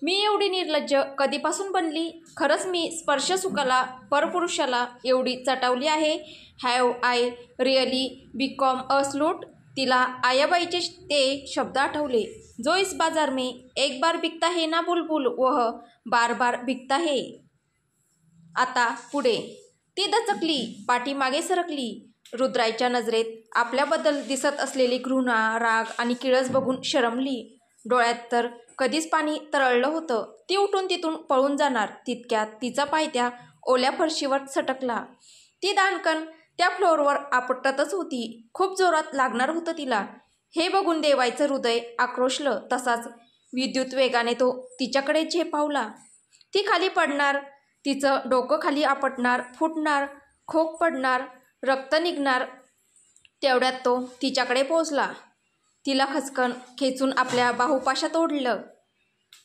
मी एवढी निर्लज्ज कधीपासून बनली? खरंच मी स्पर्श सुखाला परपुरुषाला एवढी चटावली आहे? हॅव आय रिअली बिकॉम अ स्लूट? तिला आयाबाईचे ते शब्द आठवले. जो इस बाजार में एक बार बिकता है ना बुलबुल वह बार बार बिकता है. आता पुढे ती दचकली, पाठीमागे सरकली. रुद्राच्या नजरेत आपल्याबद्दल दिसत असलेली घृणा, राग आणि किळस बघून शरमली. डोळ्यात तर कधीच पाणी तरळलं होतं. ती उठून तिथून पळून जाणार तितक्यात तिचा पाय त्या ओल्या फरशीवर सटकला. ती दाणकन त्या फ्लोअरवर आपटतच होती. खूप जोरात लागणार होतं तिला. हे बघून देवायचं हृदय आक्रोशलं. तसाच विद्युत वेगाने तो तिच्याकडे झेपावला. ती खाली पडणार, तिचं डोकं खाली आपटणार, फुटणार, खोक पडणार, रक्त निघणार. तेवढ्यात तो तिच्याकडे पोहोचला. तिला खचकन खेचून आपल्या बाहुपाशात ओढलं.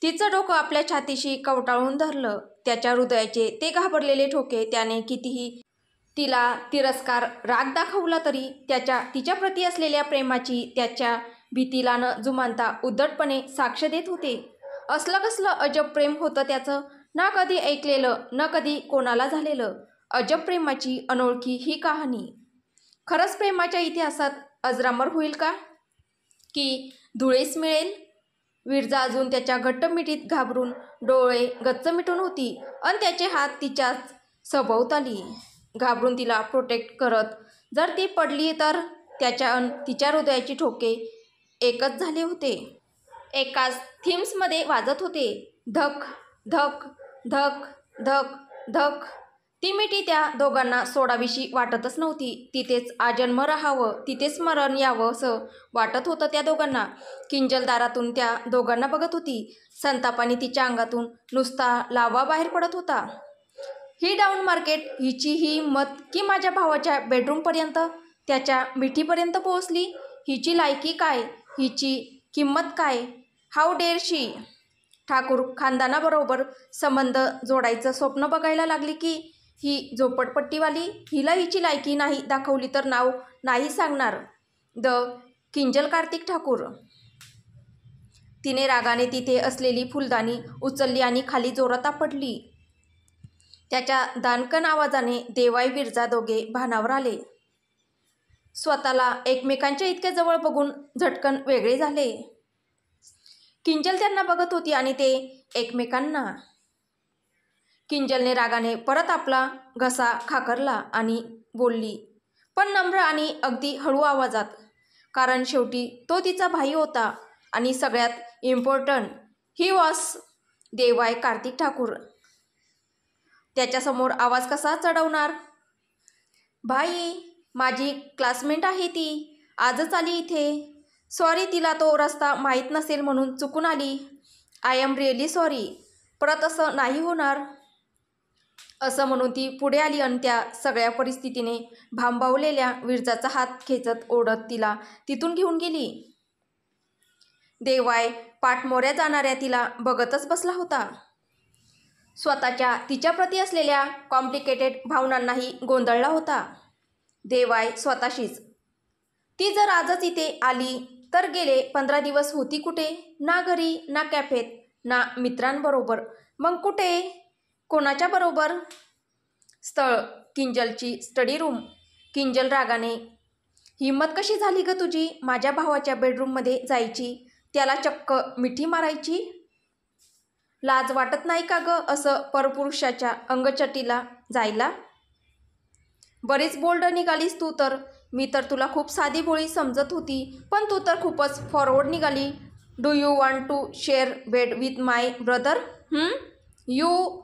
तिचं डोकं आपल्या छातीशी कवटाळून धरलं. त्याच्या हृदयाचे ते घाबरलेले ठोके. त्याने कितीही तिला तिरस्कार, राग दाखवला तरी तिच्याप्रती असलेल्या प्रेमाची, त्याच्या भीतीला न जुमानता उद्धटपणे साक्ष देत होते. असलं कसलं अजब प्रेम होतं त्याचं. ना कधी ऐकलेलं, न कधी कोणाला झालेलं. अजब प्रेमाची अनोळखी ही कहाणी. खरंच प्रेमाच्या इतिहासात अजरामर होईल का? की धुळेस मिळेल? विरजा अजून त्याच्या घट्ट मिठीत घाबरून डोळे गच्च मिटून होती अन त्याचे हात तिच्याच सभोवताली घाबरून तिला प्रोटेक्ट करत. जर ती पडली तर? त्याच्या अन तिच्या हृदयाची ठोके एकच झाले होते. एकाच थीम्समध्ये वाजत होते. धक धक धक धक धक. ती मिठी त्या दोघांना सोडावीशी वाटतच नव्हती. तिथेच आजन्म राहावं, तिथेच मरण यावं असं वाटत होतं त्या दोघांना. किंजल दारातून त्या दोघांना बघत होती. संतापाने तिच्या अंगातून नुसता लावा बाहेर पडत होता. ही डाऊन मार्केट, हिची ही हिंमत की माझ्या भावाच्या बेडरूमपर्यंत, त्याच्या मिठीपर्यंत पोहोचली. हिची लायकी काय? हिची किंमत काय? हाऊ डेअर शी? ठाकूर खानदानाबरोबर संबंध जोडायचं स्वप्न बघायला लागली की ही झोपडपट्टीवाली? हिला हिची लायकी नाही दाखवली तर नाव नाही सांगणार. द किंजल कार्तिक ठाकूर. तिने रागाने तिथे असलेली फुलदाणी उचलली आणि खाली जोरात आपटली. त्याच्या दाणकन आवाजाने देवाई विरजा दोघे भानावर आले. स्वतःला एकमेकांच्या इतक्या जवळ बघून झटकन वेगळे झाले. किंजल त्यांना बघत होती आणि ते एकमेकांना. किंजलने रागाने परत आपला घसा खाकरला आणि बोलली, पण नम्र आणि अगदी हळू आवाजात. कारण शेवटी तो तिचा भाई होता आणि सगळ्यात इम्पॉर्टंट ही वॉज देवाय कार्तिक ठाकूर. त्याच्यासमोर आवाज कसा चढवणार? भाई, माझी क्लासमेट आहे ती. आजच आली इथे. सॉरी, तिला तो रस्ता माहीत नसेल म्हणून चुकून आली. I am really sorry. परत असं नाही होणार. असं म्हणून ती पुढे आली आणि त्या सगळ्या परिस्थितीने भांबावलेल्या विरजाचा हात खेचत ओढत तिला तिथून घेऊन गेली. देवाय पाठमोऱ्या जाणाऱ्या तिला बघतच बसला होता. स्वतःच्या तिच्याप्रती असलेल्या कॉम्प्लिकेटेड भावनांनाही गोंधळला होता. देवाय स्वतःशीच. ती जर आजच इथे आली तर गेले 15 दिवस होती कुठे? ना घरी, ना कॅफेत, ना मित्रांबरोबर. मग कुठे? कोणाच्या बरोबर? स्थळ किंजलची स्टडी रूम. किंजल रागाने, हिंमत कशी झाली ग तुझी माझ्या भावाच्या बेडरूममध्ये जायची, त्याला चक्क मिठी मारायची? लाज वाटत नाही का ग असं परपुरुषाच्या अंगचटीला जायला? बरीच बोल्ड निघालीस तू तर. मी तर तुला खूप साधी भोळी समजत होती, पण तू तर खूपच फॉरवर्ड निघाली. Do you want to share bed with my brother? You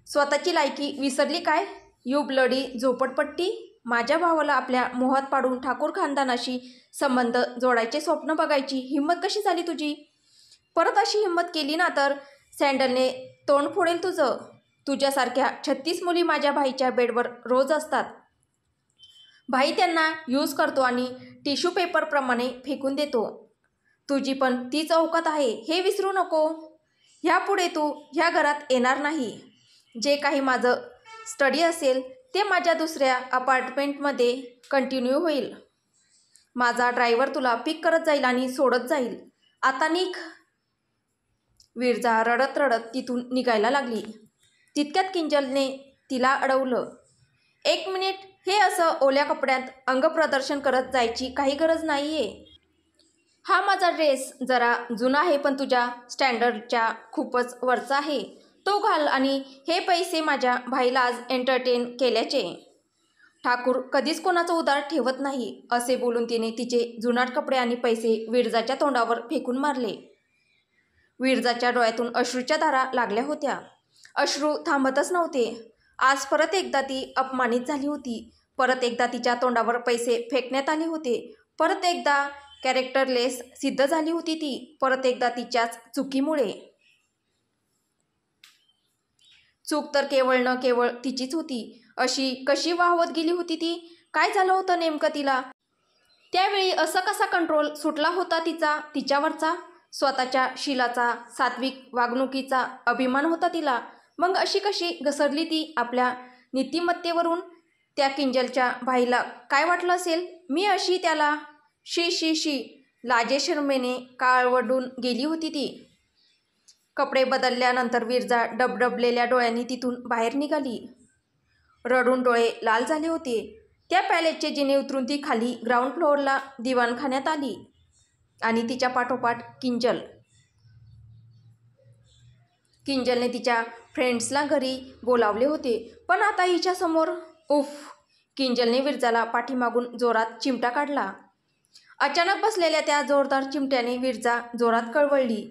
स्वतःची लायकी विसरली काय? यू ब्लडी झोपडपट्टी. माझ्या भावाला आपल्या मोहात पाडून ठाकूर खानदानाशी संबंध जोडायचे स्वप्न बघायची हिंमत कशी झाली तुझी? परत अशी हिंमत केली ना तर सँडलने तोंड फोडेल तुझं. तुझ्यासारख्या 36 मुली माझ्या भाईच्या बेडवर रोज असतात. भाई त्यांना यूज करतो आणि टिश्यू पेपरप्रमाणे फेकून देतो. तुझी पण तीच औकात आहे हे विसरू नको. ह्यापुढे तू ह्या घरात येणार नाही. जे काही माझं स्टडी असेल ते माझ्या दुसऱ्या अपार्टमेंटमध्ये कंटिन्यू होईल. माझा ड्रायव्हर तुला पिक करत जाईल आणि सोडत जाईल. आता निघ. विरजा रडत रडत तिथून निघायला लागली. तितक्यात किंजलने तिला अडवलं. 1 मिनिट, हे असं ओल्या कपड्यात अंगप्रदर्शन करत जायची काही गरज नाहीये. हा माझा ड्रेस जरा जुना आहे, पण तुझ्या स्टँडर्डच्या खूपच वरचा आहे. तो घाल आणि हे पैसे माझ्या भाईला आज एंटरटेन केल्याचे. ठाकूर कधीच कोणाचं उधार ठेवत नाही, असे बोलून तिने तिचे जुनाट कपडे आणि पैसे विरजाच्या तोंडावर फेकून मारले. विरजाच्या डोळ्यातून अश्रूच्या धारा लागल्या होत्या. अश्रू थांबतच नव्हते. आज परत एकदा ती अपमानित झाली होती. परत एकदा तिच्या तोंडावर पैसे फेकण्यात आले होते. परत एकदा कॅरेक्टरलेस सिद्ध झाली होती ती. परत एकदा तिच्याच चुकीमुळे. चूक तर केवळ न केवळ तिचीच होती. अशी कशी वाहवत गेली होती ती? काय झालं होतं नेमकं तिला? त्यावेळी असं कसा कंट्रोल सुटला होता तिच्यावरचा? स्वतःच्या शीलाचा, सात्विक वागणुकीचा अभिमान होता तिला. मग अशी कशी घसरली ती आपल्या नीतिमत्तेवरून? त्या किंजलच्या भाईला काय वाटलं असेल? मी अशी त्याला शी शी शी लाजेशरमेने काळवडून गेली होती ती. कपडे बदलल्यानंतर विरजा डबडबलेल्या डोळ्यांनी तिथून बाहेर निघाली. रडून डोळे लाल झाले होते. त्या पॅलेसचे जिने उतरून ती खाली ग्राउंड फ्लोअरला दिवाणखान्यात आली. आणि तिच्या पाठोपाठ किंजल. किंजलने तिच्या फ्रेंड्सला घरी बोलावले होते, पण आता हिच्यासमोर? उफ. किंजलने विरजाला पाठीमागून जोरात चिमटा काढला. अचानक बसलेल्या त्या जोरदार चिमट्याने विरजा जोरात कळवळली.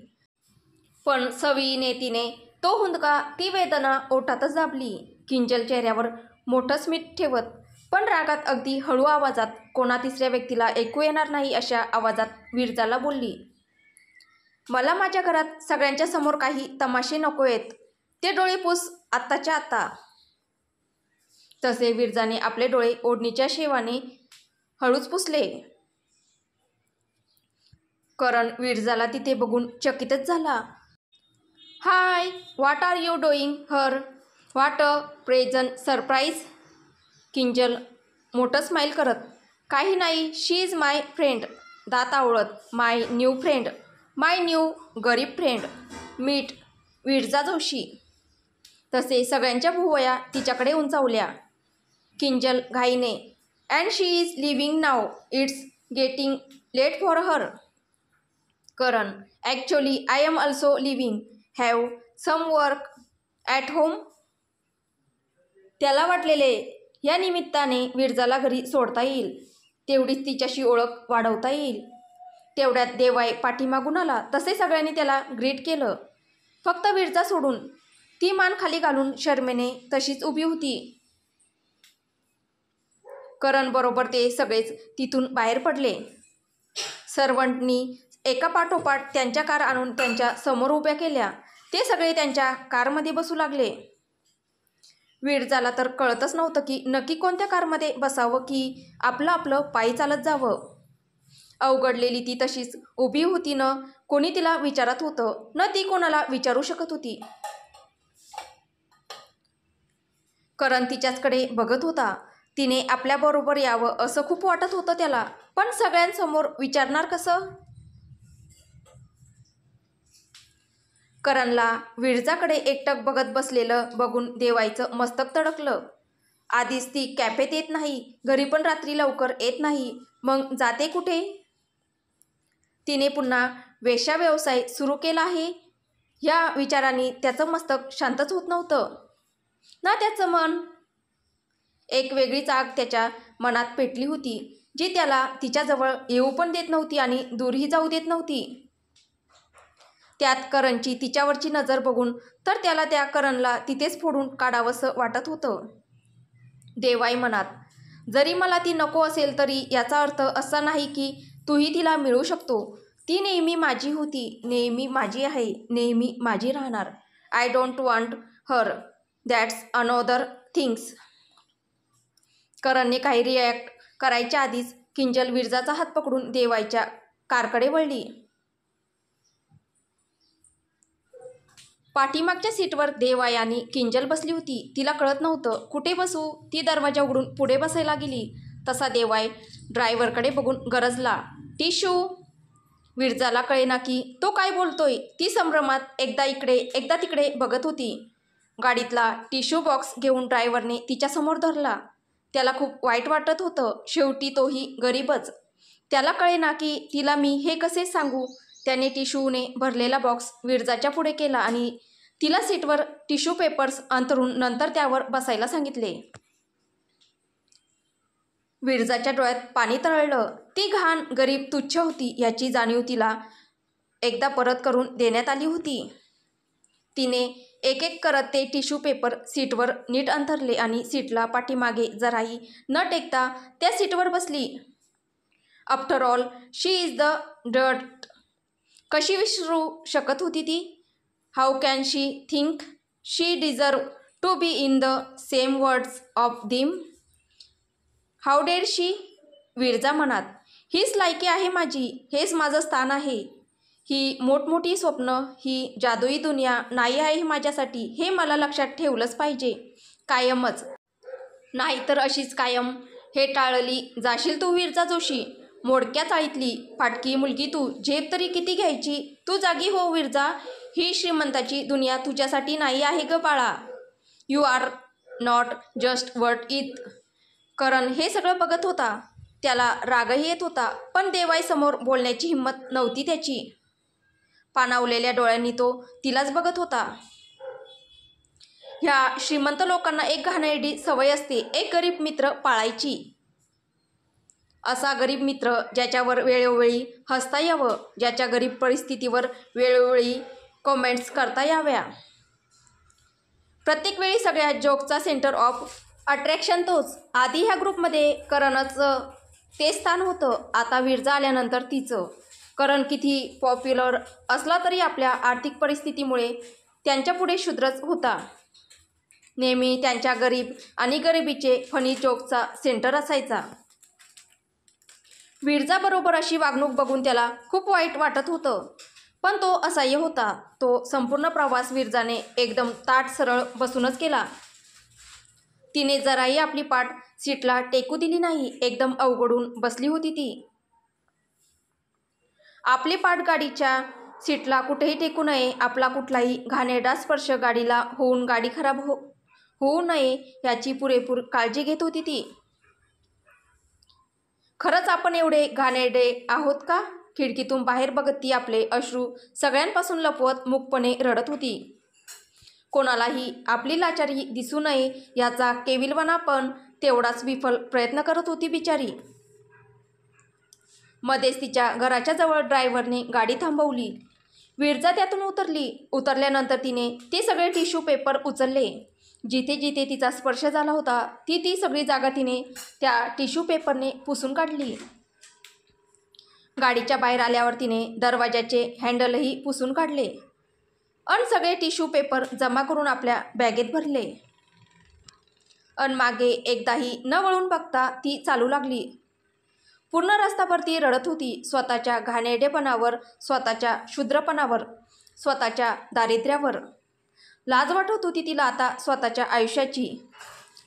पण सवयीने तिने तो हुंदका, ती वेदना ओठातच दाबली. किंजल चेहऱ्यावर मोठं स्मित ठेवत, पण रागात अगदी हळू आवाजात, कोणा तिसऱ्या व्यक्तीला ऐकू येणार नाही अशा आवाजात विरजाला बोलली. मला माझ्या घरात सगळ्यांच्या समोर काही तमाशे नकोयत. ते डोळे पुस आत्ताच्या आत्ता. तसे विरजाने आपले डोळे ओढणीच्या शेवाने हळूच पुसले. करण विरजाला तिथे बघून चकितच झाला. Hi, what are you doing here? What a present surprise. Kinjal मोठं स्माईल करत, काही नाही, शी इज माय फ्रेंड. दात आवळत, my new friend, my new गरीब फ्रेंड. मीट विरजा जोशी. तसे सगळ्यांच्या भुवया तिच्याकडे उंचावल्या. किंजल घाईने, and she is leaving now. It's getting late for her. Karan, actually I am also leaving. Have some work at home. त्याला वाटलेले या निमित्ताने विरजाला घरी सोडता येईल, तेवढीच तिच्याशी ओळख वाढवता येईल. तेवढ्यात देवाय पाठीमागून आला. तसे सगळ्यांनी त्याला ग्रीट केलं, फक्त विरजा सोडून. ती मान खाली घालून शर्मेने तशीच उभी होती. करण बरोबर ते सगळेच तिथून बाहेर पडले. सर्वंटनी एका पाठोपाठ त्यांच्या कार आणून त्यांच्या समोर उभ्या केल्या. ते सगळे त्यांच्या कारमध्ये बसू लागले. विरजाला तर कळतच नव्हतं की नक्की कोणत्या कारमध्ये बसावं की आपलं आपलं पायी चालत जावं. अवघडलेली ती तशीच उभी होती. न कोणी तिला विचारत होतं, न ती कोणाला विचारू शकत होती. करण तिच्याचकडे बघत होता. तिने आपल्याबरोबर यावं असं खूप वाटत होतं त्याला, पण सगळ्यांसमोर विचारणार कसं? करणला विरजाकडे एकटक बघत बसलेलं बघून देवाईचं मस्तक तडकलं. आधीच ती कॅफेत येत नाही, घरी पण रात्री लवकर येत नाही, मग जाते कुठे? तिने पुन्हा वेश्या व्यवसाय सुरू केला आहे या विचाराने त्याचं मस्तक शांतच होत नव्हतं ना. त्याचं मन, एक वेगळीच आग त्याच्या मनात पेटली होती, जी त्याला तिच्याजवळ येऊ पण देत नव्हती आणि दूरही जाऊ देत नव्हती. त्यात करणची तिच्यावरची नजर बघून तर त्याला त्या करणला तिथेच फोडून काढावंसं वाटत होतं. देवाई मनात, जरी मला ती नको असेल तरी याचा अर्थ असा नाही की तूही तिला मिळू शकतो. ती नेहमी माझी होती, नेहमी माझी आहे, नेहमी माझी राहणार. I don't want her, that's another things. करणने काही रिॲक्ट करायच्या आधीच किंजल विरजाचा हात पकडून देवाईच्या कारकडे वळली. पाठीमागच्या सीटवर देवाई आणि किंजल बसली होती. तिला कळत नव्हतं कुठे बसू. ती दरवाजा उघडून पुढे बसायला गेली. तसा देवाई ड्रायव्हरकडे बघून गरजला, टिशू. विरजाला कळेना की तो काय बोलतोय. ती संभ्रमात एकदा इकडे एकदा तिकडे बघत होती. गाडीतला टिश्यू बॉक्स घेऊन ड्रायव्हरने तिच्यासमोर धरला. त्याला खूप वाईट वाटत होतं. शेवटी तोही गरीबच. त्याला कळेना की तिला मी हे कसे सांगू. त्याने टिश्यूने भरलेला बॉक्स विरजाच्या पुढे केला आणि तिला सीटवर टिश्यू पेपर्स अंथरून नंतर त्यावर बसायला सांगितले. विरजाच्या डोळ्यात पाणी तरळलं. ती घाण, गरीब, तुच्छ होती याची जाणीव तिला एकदा परत करून देण्यात आली होती. तिने एक एक करत ते टिश्यू पेपर सीटवर नीट अंथरले आणि सीटला पाठीमागे जराही न टेकता त्या सीटवर बसली. After all she is the dirt. कशी विसरू शकत होती ती. How can she think she deserve to be in the same words of them. How dare she. Viraja मनात, हीच लायकी आहे माझी, हेच माझं स्थान आहे. ही मोठमोठी स्वप्न, ही जादुई दुनिया नाही आहे माझ्यासाठी. हे मला लक्षात ठेवलंच पाहिजे, कायमच. नाहीतर अशीच कायम हे टाळली जाशील तू विरजा जोशी. मोडक्या चाळीतली फाटकी मुलगी तू. झेप तरी किती घ्यायची. तू जागी हो विरजा. ही श्रीमंताची दुनिया तुझ्यासाठी नाही आहे ग बाळा. You are not just worth it. Karan हे सगळं बघत होता. त्याला रागही येत होता, पण देवाईसमोर बोलण्याची हिंमत नव्हती त्याची. पाणावलेल्या डोळ्यांनी तो तिलाच बघत होता. ह्या श्रीमंत लोकांना एक घाणेरडी सवय असते, एक गरीब मित्र पाळायची. असा गरीब मित्र ज्याच्यावर वेळोवेळी हसता यावं, ज्याच्या गरीब परिस्थितीवर वेळोवेळी कॉमेंट्स करता याव्या. प्रत्येक वेळी सगळ्या जोकचा सेंटर ऑफ अट्रॅक्शन तोच. आधी ह्या ग्रुपमध्ये करणचं ते स्थान होतं. आता विरजा आल्यानंतर तिचं. करण किती पॉप्युलर असला तरी आपल्या आर्थिक परिस्थितीमुळे त्यांच्यापुढे शूद्रच होता. नेहमी त्यांच्या गरीब आणि गरिबीचे फनी जोकचा सेंटर असायचा. विरजाबरोबर अशी वागणूक बघून त्याला खूप वाईट वाटत होतं, पण तो असह्य होता. तो संपूर्ण प्रवास विरजाने एकदम ताठ सरळ बसूनच केला. तिने जराही आपली पाठ सीटला टेकू दिली नाही. एकदम अवघडून बसली होती ती. आपली पाठ गाडीच्या सीटला कुठेही टेकू नये. आपला कुठलाही घाणेरडा स्पर्श गाडीला होऊन गाडी खराब होऊ नये याची पुरेपूर काळजी घेत होती ती. खरंच आपण एवढे घाणेरडे आहोत का. खिडकीतून बाहेर बघत ती आपले अश्रू सगळ्यांपासून लपवत मूकपणे रडत होती. कोणालाही आपली लाचारी दिसू नये याचा केविलवाणा पण तेवढाच विफल प्रयत्न करत होती बिचारी. मध्येच तिच्या घराच्या जवळ ड्रायव्हरने गाडी थांबवली. विरजा त्यातून उतरली. उतरल्यानंतर तिने ते सगळे टिश्यू पेपर उचलले. जिथे जिथे तिचा स्पर्श झाला होता ती सगळी जागा तिने त्या टिश्यू पेपरने पुसून काढली. गाडीच्या बाहेर आल्यावर तिने दरवाजाचे हँडलही पुसून काढले अन सगळे टिश्यू पेपर जमा करून आपल्या बॅगेत भरले. अन मागे एकदाही न वळून बघता ती चालू लागली. पूर्ण रस्ताभर ती रडत होती. स्वतःच्या घाणेरडेपणावर, स्वतःच्या शूद्रपणावर, स्वतःच्या दारिद्र्यावर. लाज वाटत होती तिला आता स्वतःच्या आयुष्याची.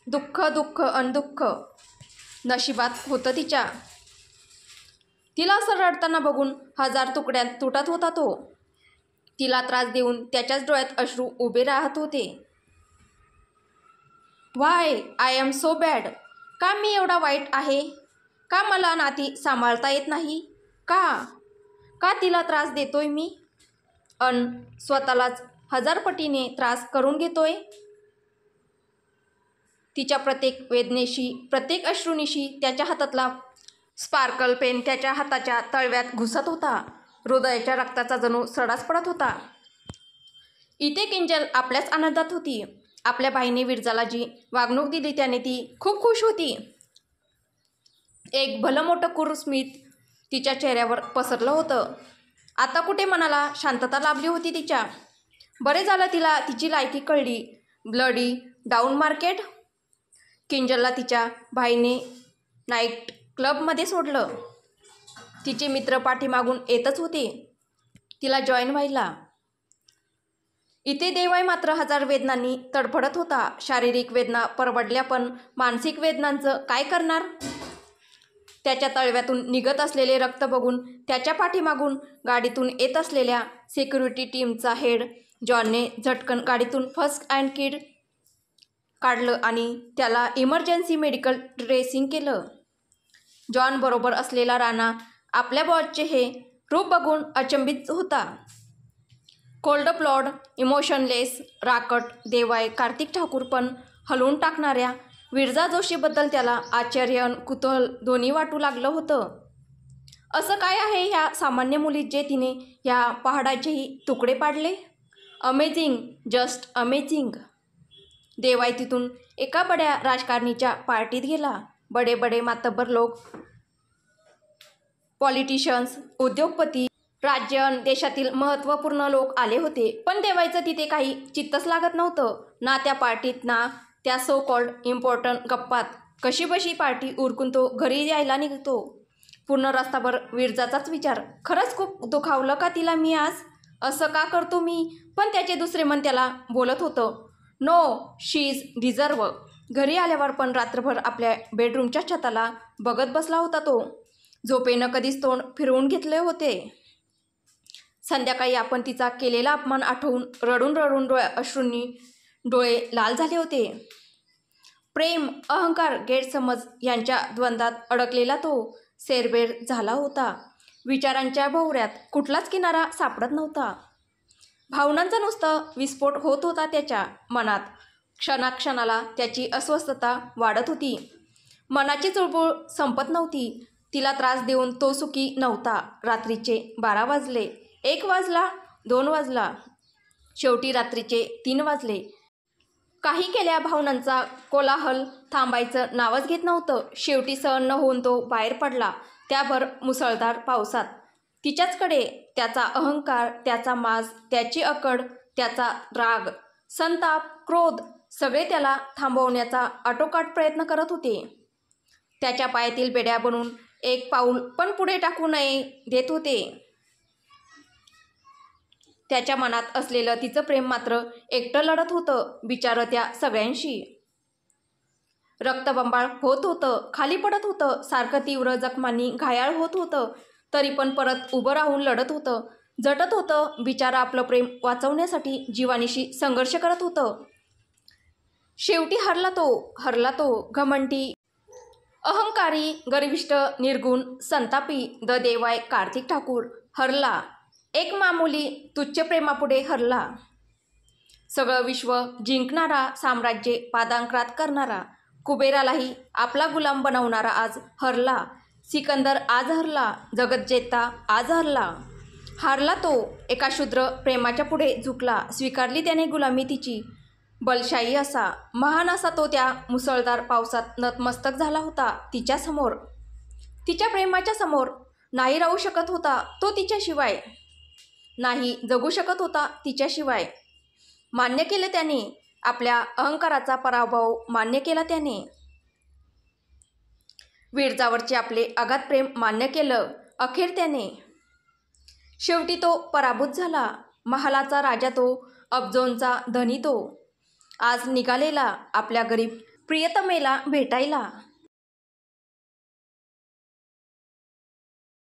दुःख दुःख अन दुःख नशिबात होतं तिच्या. तिला असं रडताना बघून हजार तुकड्यात तुटत होता तो. तिला त्रास देऊन त्याच्याच डोळ्यात अश्रू उभे राहत होते. Why I am so bad. का मी एवढा वाईट आहे. का मला नाती सांभाळता येत नाही. का तिला त्रास देतोय मी अन स्वतःलाच हजारपटीने त्रास करून घेतोय. तिच्या प्रत्येक वेदनेशी, प्रत्येक अश्रूनिशी त्याच्या हातातला स्पार्कल पेन त्याच्या हाताच्या तळव्यात घुसत होता. हृदयाच्या रक्ताचा जणू सडाच पडत होता. इथे किंजल आपल्याच आनंदात होती. आपल्या बाईने विरजाला जी वागणूक दिली त्याने ती खूप खुश होती. एक भलं मोठं क्रूर स्मित तिच्या चेहऱ्यावर पसरलं होतं. आता कुठे मनाला शांतता लाभली होती तिच्या. बरे झालं तिला तिची लायकी कळली. Bloody down market. किंजलला तिच्या भाईने नाईट क्लबमध्ये सोडलं. तिचे मित्र पाठीमागून येतच होते तिला जॉईन व्हायला. इथे देवाई मात्र हजार वेदनांनी तडफडत होता. शारीरिक वेदना परवडल्या पण मानसिक वेदनांचं काय करणार. त्याच्या तळव्यातून निघत असलेले रक्त बघून त्याच्या पाठीमागून गाडीतून येत असलेल्या सिक्युरिटी टीमचा हेड जॉनने झटकन गाडीतून फर्स्ट एड किट काढलं आणि त्याला इमर्जन्सी मेडिकल ड्रेसिंग केलं. जॉन बरोबर असलेला राणा आपल्या बॉसचे हे रूप बघून अचंबित होता. कोल्ड ब्लड, इमोशनलेस, राकट देवाय कार्तिक ठाकूर पण हलवून टाकणाऱ्या विरजा जोशीबद्दल त्याला आश्चर्य आणि कुतूहल दोन्ही वाटू लागलं होतं. असं काय आहे ह्या सामान्य मुलीत जे तिने ह्या पहाडाचेही तुकडे पाडले? Amazing, just amazing. देवाय तिथून एका बड्या राजकारणीच्या पार्टीत गेला. बडे बडे मातब्बर लोक, पॉलिटिशियन्स, उद्योगपती, राज्य आणि देशातील महत्त्वपूर्ण लोक आले होते. पण देवायचं तिथे काही चित्तच लागत नव्हतं. ना त्या पार्टीत ना त्या सो कॉल्ड इम्पॉर्टंट गप्पात. कशीबशी पार्टी उरकून तो घरी यायला निघतो. पूर्ण रस्ताभर विरजाचाच विचार. खरंच खूप दुखावलं का तिला मी आज? असं का करतो मी? पण त्याचे दुसरे मन त्याला बोलत होतं, नो, शी इज डिझर्व. घरी आल्यावर पण रात्रभर आपल्या बेडरूमच्या छताला बघत बसला होता तो. झोपेनं कधीच तोंड फिरवून घेतले होते. संध्याकाळी आपण तिचा केलेला अपमान आठवून रडून रडून अश्रूंनी डोळे लाल झाले होते. प्रेम, अहंकार, गैरसमज यांच्या द्वंद्वात अडकलेला तो सेरबेर झाला होता. विचारांच्या भोवऱ्यात कुठलाच किनारा सापडत नव्हता. भावनांचा नुसता विस्फोट होत होता त्याच्या मनात. क्षणाक्षणाला त्याची अस्वस्थता वाढत होती. मनाची चुळबुळ संपत नव्हती. तिला त्रास देऊन तो सुखी नव्हता. रात्रीचे 12 वाजले, 1 वाजला, 2 वाजला, शेवटी रात्रीचे 3 वाजले. काही केल्या भावनांचा कोलाहल थांबायचं नावच घेत नव्हतं. शेवटी सहन न होऊन तो बाहेर पडला. त्याभर मुसळधार पावसात. तिच्याचकडे त्याचा अहंकार, त्याचा माज, त्याची अकड, त्याचा राग, संताप, क्रोध सगळे त्याला थांबवण्याचा आटोकाट प्रयत्न करत होते. त्याच्या पायातील बेड्या बनून एक पाऊल पण पुढे टाकू नये देत होते. त्याच्या मनात असलेलं तिचं प्रेम मात्र एकटं लढत होतं बिचारं त्या सगळ्यांशी. रक्तबंबाळ होत होतं, खाली पडत होतं, सारखं तीव्र जखमांनी घायाळ होत होतं, तरी पण परत उभं राहून लढत होतं, झटत होतं. बिचारा आपलं प्रेम वाचवण्यासाठी जीवानीशी संघर्ष करत होतं. शेवटी हरला तो घमंडी, अहंकारी, गर्विष्ठ, निर्गुण, संतापी द देवाय कार्तिक ठाकूर हरला. एक मामुली तुच्छ प्रेमापुढे हरला. सगळं विश्व जिंकणारा, साम्राज्य पादांक्रात करणारा, कुबेरालाही आपला गुलाम बनवणारा आज हरला. सिकंदर आज हरला. जगज्जेता आज हरला. हारला तो. एका क्षुद्र प्रेमाच्या पुढे झुकला. स्वीकारली त्याने गुलामी तिची. बलशाही असा, महान असा तो त्या मुसळधार पावसात नतमस्तक झाला होता तिच्यासमोर. तिच्या प्रेमाच्या समोर नाही राहू शकत होता तो तिच्याशिवाय. नाही जगू शकत होता तिच्याशिवाय. मान्य केले त्याने. आपल्या अहंकाराचा पराभव मान्य केला त्याने. विरजावरचे आपले अगाध प्रेम मान्य केलं अखेर त्याने. शेवटी तो पराभूत झाला. महालाचा राजा तो, अब्जोंचा धनी तो. आज निघालेला आपल्या गरीब प्रियतमेला भेटायला.